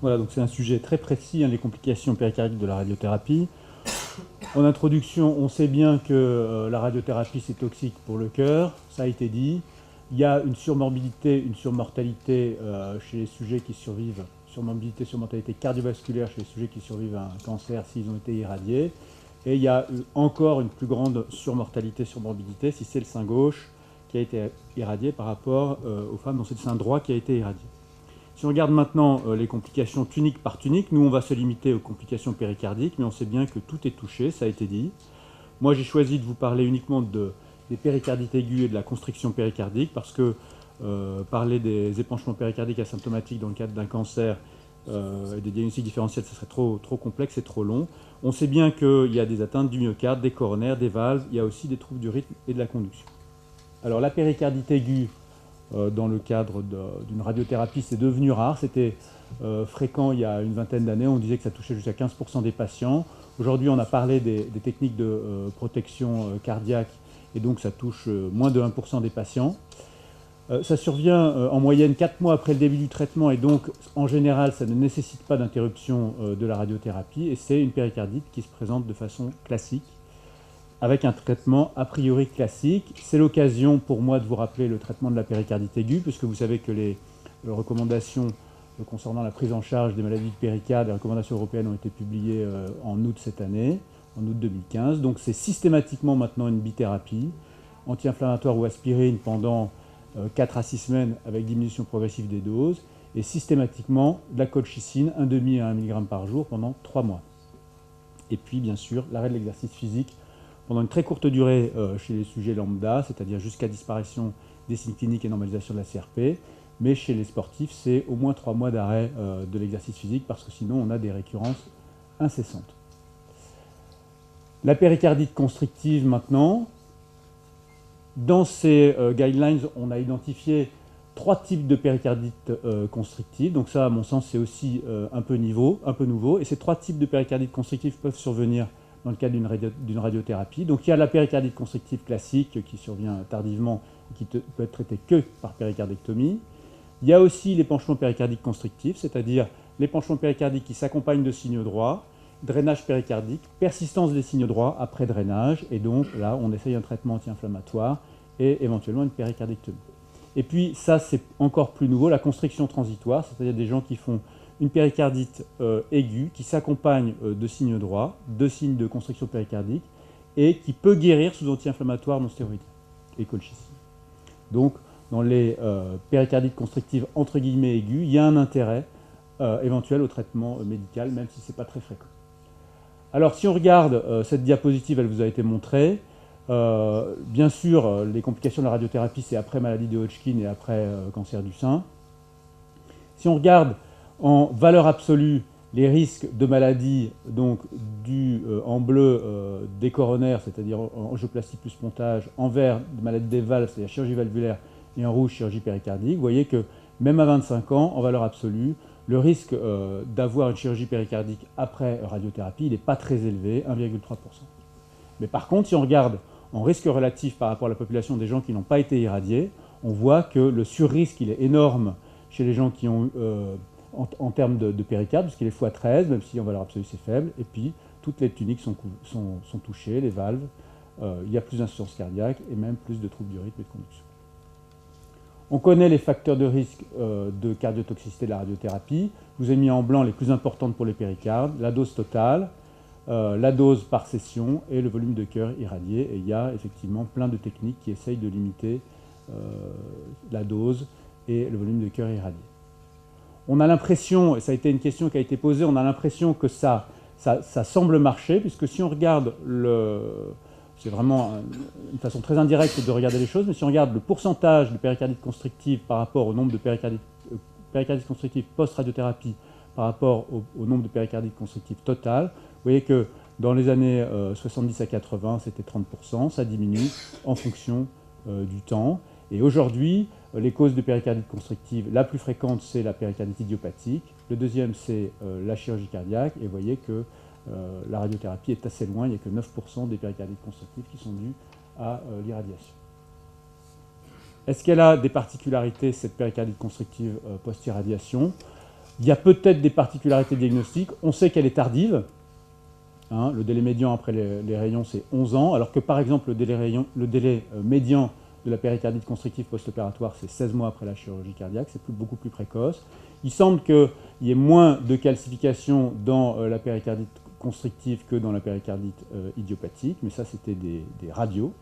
Voilà, donc c'est un sujet très précis, les complications péricardiques de la radiothérapie. En introduction, on sait bien que la radiothérapie, c'est toxique pour le cœur, ça a été dit. Il y a une surmorbidité, une surmortalité chez les sujets qui survivent, surmortalité cardiovasculaire chez les sujets qui survivent à un cancer s'ils ont été irradiés. Et il y a encore une plus grande surmortalité, surmorbidité si c'est le sein gauche qui a été irradié par rapport aux femmes dont c'est le sein droit qui a été irradié. Si on regarde maintenant les complications tunique par tunique, nous on va se limiter aux complications péricardiques, mais on sait bien que tout est touché, ça a été dit. Moi j'ai choisi de vous parler uniquement des péricardites aiguës et de la constriction péricardique, parce que parler des épanchements péricardiques asymptomatiques dans le cadre d'un cancer et des diagnostics différentiels, ce serait trop complexe et trop long. On sait bien qu'il y a des atteintes du myocarde, des coronaires, des valves, il y a aussi des troubles du rythme et de la conduction. Alors la péricardite aiguë, dans le cadre d'une radiothérapie, c'est devenu rare. C'était fréquent il y a une vingtaine d'années. On disait que ça touchait jusqu'à 15% des patients. Aujourd'hui, on a parlé des techniques de protection cardiaque, et donc ça touche moins de 1% des patients. Ça survient en moyenne 4 mois après le début du traitement, et donc en général, ça ne nécessite pas d'interruption de la radiothérapie, et c'est une péricardite qui se présente de façon classique, avec un traitement a priori classique. C'est l'occasion pour moi de vous rappeler le traitement de la péricardite aiguë, puisque vous savez que les recommandations concernant la prise en charge des maladies du péricarde, les recommandations européennes ont été publiées en août cette année, en août 2015. Donc c'est systématiquement maintenant une bithérapie, anti-inflammatoire ou aspirine pendant 4 à 6 semaines avec diminution progressive des doses, et systématiquement de la colchicine, 1,5 à 1 mg par jour pendant 3 mois. Et puis bien sûr l'arrêt de l'exercice physique pendant une très courte durée chez les sujets lambda, c'est-à-dire jusqu'à disparition des signes cliniques et normalisation de la CRP. Mais chez les sportifs, c'est au moins 3 mois d'arrêt de l'exercice physique, parce que sinon on a des récurrences incessantes. La péricardite constrictive maintenant. Dans ces guidelines, on a identifié 3 types de péricardite constrictive. Donc ça, à mon sens, c'est aussi un peu nouveau. Et ces 3 types de péricardite constrictive peuvent survenir dans le cadre d'une radiothérapie. Donc il y a la péricardite constrictive classique qui survient tardivement et qui peut être traitée que par péricardectomie. Il y a aussi l'épanchement péricardique constrictif, c'est-à-dire l'épanchement péricardique qui s'accompagne de signaux droits, drainage péricardique, persistance des signaux droits après drainage, et donc là on essaye un traitement anti-inflammatoire et éventuellement une péricardectomie. Et puis ça c'est encore plus nouveau, la constriction transitoire, c'est-à-dire des gens qui font une péricardite aiguë qui s'accompagne de signes droits, de signes de constriction péricardique, et qui peut guérir sous anti-inflammatoire non stéroïdien et colchicine. Donc, dans les péricardites constrictives entre guillemets aiguës, il y a un intérêt éventuel au traitement médical, même si ce n'est pas très fréquent. Alors, si on regarde cette diapositive, elle vous a été montrée. Bien sûr, les complications de la radiothérapie, c'est après maladie de Hodgkin et après cancer du sein. Si on regarde en valeur absolue les risques de maladies, donc en bleu des coronaires, c'est-à-dire angioplastie plus pontage, en vert de maladies des valves, c'est-à-dire chirurgie valvulaire, et en rouge chirurgie péricardique, vous voyez que même à 25 ans, en valeur absolue, le risque d'avoir une chirurgie péricardique après radiothérapie, il n'est pas très élevé, 1,3%. Mais par contre, si on regarde en risque relatif par rapport à la population des gens qui n'ont pas été irradiés, on voit que le surrisque il est énorme chez les gens qui ont en termes de péricarde, puisqu'il est x13, même si en valeur absolue c'est faible, et puis toutes les tuniques sont touchées, les valves, il y a plus d'insuffisance cardiaque et même plus de troubles du rythme et de conduction. On connaît les facteurs de risque de cardiotoxicité de la radiothérapie. Je vous ai mis en blanc les plus importantes pour les péricardes, la dose totale, la dose par session et le volume de cœur irradié. Et il y a effectivement plein de techniques qui essayent de limiter la dose et le volume de cœur irradié. On a l'impression, et ça a été une question qui a été posée, on a l'impression que ça semble marcher, puisque si on regarde c'est vraiment une façon très indirecte de regarder les choses, mais si on regarde le pourcentage de péricardite constrictive par rapport au nombre de péricardites constrictives post-radiothérapie par rapport au nombre de péricardites constrictives totales, vous voyez que dans les années 70 à 80, c'était 30%, ça diminue en fonction du temps. Et aujourd'hui, les causes de péricardite constrictive, la plus fréquente, c'est la péricardite idiopathique. Le deuxième, c'est la chirurgie cardiaque. Et vous voyez que la radiothérapie est assez loin. Il n'y a que 9% des péricardites constrictives qui sont dues à l'irradiation. Est-ce qu'elle a des particularités, cette péricardite constrictive post-irradiation ? Il y a peut-être des particularités diagnostiques. On sait qu'elle est tardive. Hein, le délai médian après les rayons, c'est 11 ans, alors que par exemple le délai médian de la péricardite constrictive post-opératoire, c'est 16 mois après la chirurgie cardiaque, c'est beaucoup plus précoce. Il semble qu'il y ait moins de calcification dans la péricardite constrictive que dans la péricardite idiopathique, mais ça c'était des radios.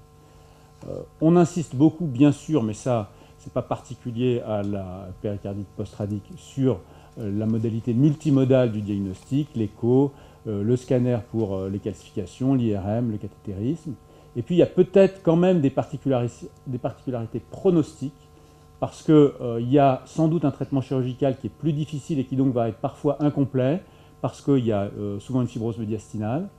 On insiste beaucoup, bien sûr, mais ça c'est pas particulier à la péricardite post-radique, sur la modalité multimodale du diagnostic, l'écho, le scanner pour les calcifications, l'IRM, le cathétérisme. Et puis il y a peut-être quand même des particularités pronostiques, parce qu'il y a sans doute un traitement chirurgical qui est plus difficile et qui donc va être parfois incomplet, parce qu'il y a souvent une fibrose médiastinale.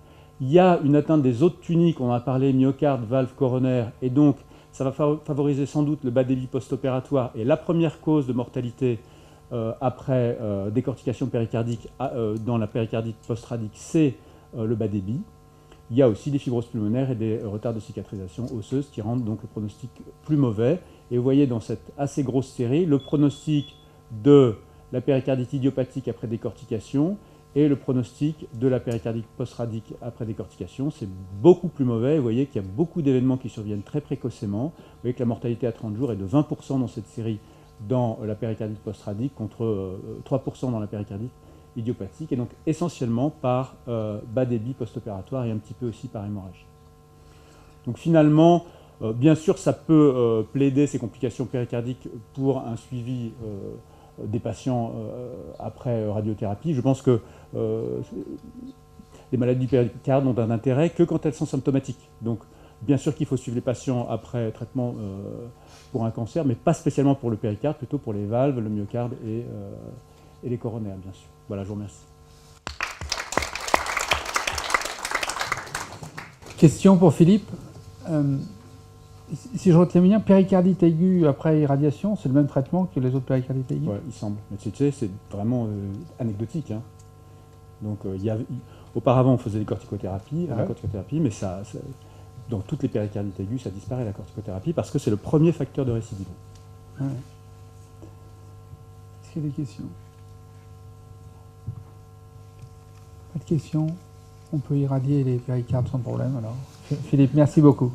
Il y a une atteinte des autres tuniques, on en a parlé, myocarde, valve coronaire, et donc ça va favoriser sans doute le bas débit post-opératoire. Et la première cause de mortalité après décortication péricardique dans la péricardite post-radique, c'est le bas débit. Il y a aussi des fibroses pulmonaires et des retards de cicatrisation osseuse qui rendent donc le pronostic plus mauvais. Et vous voyez dans cette assez grosse série le pronostic de la péricardite idiopathique après décortication et le pronostic de la péricardite post-radique après décortication. C'est beaucoup plus mauvais. Vous voyez qu'il y a beaucoup d'événements qui surviennent très précocement. Vous voyez que la mortalité à 30 jours est de 20% dans cette série dans la péricardite post-radique contre 3% dans la péricardite idiopathique, et donc essentiellement par bas débit post-opératoire et un petit peu aussi par hémorragie. Donc finalement, bien sûr, ça peut plaider ces complications péricardiques pour un suivi des patients après radiothérapie. Je pense que les maladies du péricarde n'ont un intérêt que quand elles sont symptomatiques. Donc bien sûr qu'il faut suivre les patients après traitement pour un cancer, mais pas spécialement pour le péricarde, plutôt pour les valves, le myocarde et les coronaires, bien sûr. Voilà, je vous remercie. Question pour Philippe. Si je retiens bien, péricardite aiguë après irradiation, c'est le même traitement que les autres péricardites aiguës? Ouais, il semble. Mais tu sais, c'est vraiment anecdotique. Hein. Donc, auparavant, on faisait des corticothérapies, la corticothérapie, mais dans toutes les péricardites aiguës, ça disparaît la corticothérapie parce que c'est le premier facteur de récidive. Ouais. Est-ce qu'il y a des questions? Pas de questions. On peut irradier les péricardes sans problème alors. Philippe, merci beaucoup.